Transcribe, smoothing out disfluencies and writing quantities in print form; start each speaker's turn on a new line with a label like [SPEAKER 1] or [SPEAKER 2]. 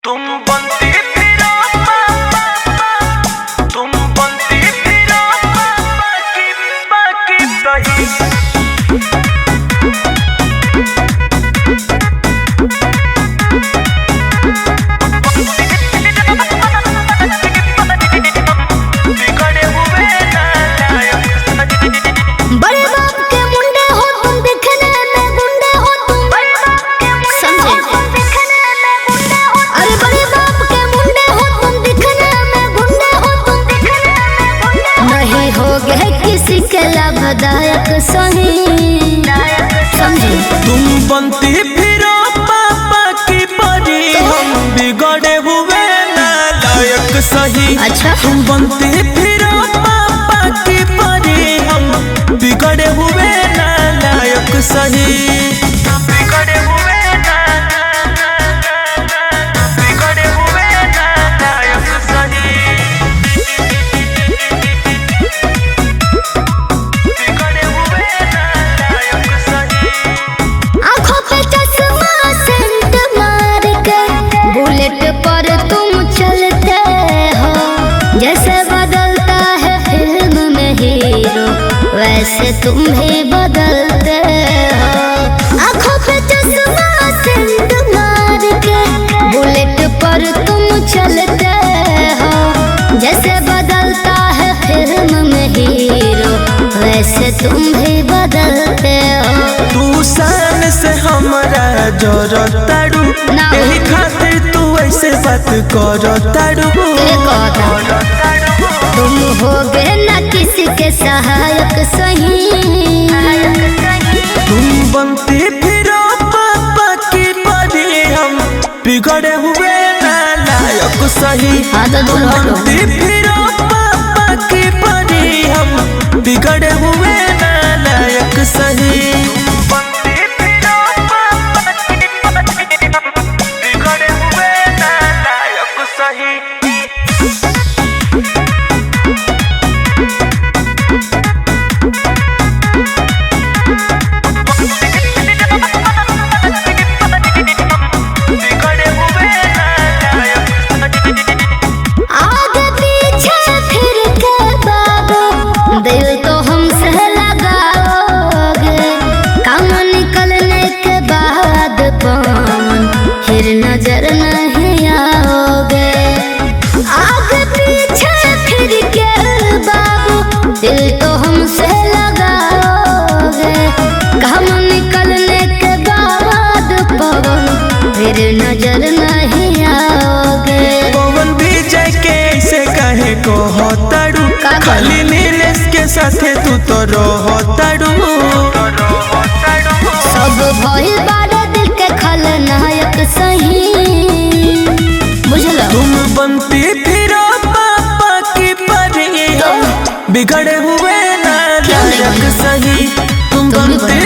[SPEAKER 1] तुम बनती फिरो तुम बनती फिरो बाकी सही।
[SPEAKER 2] किसी के लाभदायक सही समझे।
[SPEAKER 1] तुम बनती फिरो पापा की परी हम बिगड़े हुए नालायक सही।
[SPEAKER 2] अच्छा
[SPEAKER 1] तुम बनती फिरो पापा की परी हम बिगड़े हुए नालायक सही। बिगड़े हुए नालायक सही।
[SPEAKER 2] पर तुम चलते हो जैसे बदलता है फिल्म में हीरो वैसे तुम भी बदलते हो। आँखों पे चश्मा सेंट मार के बुलेट पर तुम चलते हो जैसे बदलता है फिल्म में हीरो वैसे तुम भी बदलते हो।
[SPEAKER 1] तू शान से हमारा जोरताड़ू यही खातिर तू ऐसे बात करताड़ू।
[SPEAKER 2] तुम होगे ना किसी के सहायक सही।
[SPEAKER 1] तुम बनती फिरो पापा की परी हम बिगड़े हुए नालायक सही। तुम बनती फिरो पापा की परी हम बिगड़े हुए नालायक सही।
[SPEAKER 2] दिल तो हमसे लगाओगे काम निकलने के बाद पवन फिर नजर नहीं आओगे। आगे पीछे फिर के बाबू दिल तो हमसे लगाओगे काम निकलने के बाद पवन फिर नजर नहीं आओगे।
[SPEAKER 1] पवन विजय के ऐसे कहे को होताड़ू खाली नीलेश के साथे तू तो रोताड़ू।
[SPEAKER 2] सब भइल बारे दिल के खलनायक सही बुझलो।
[SPEAKER 1] तुम बनती फिरो पापा की परी हम बिगड़े हुए नालायक सही। तुम बनती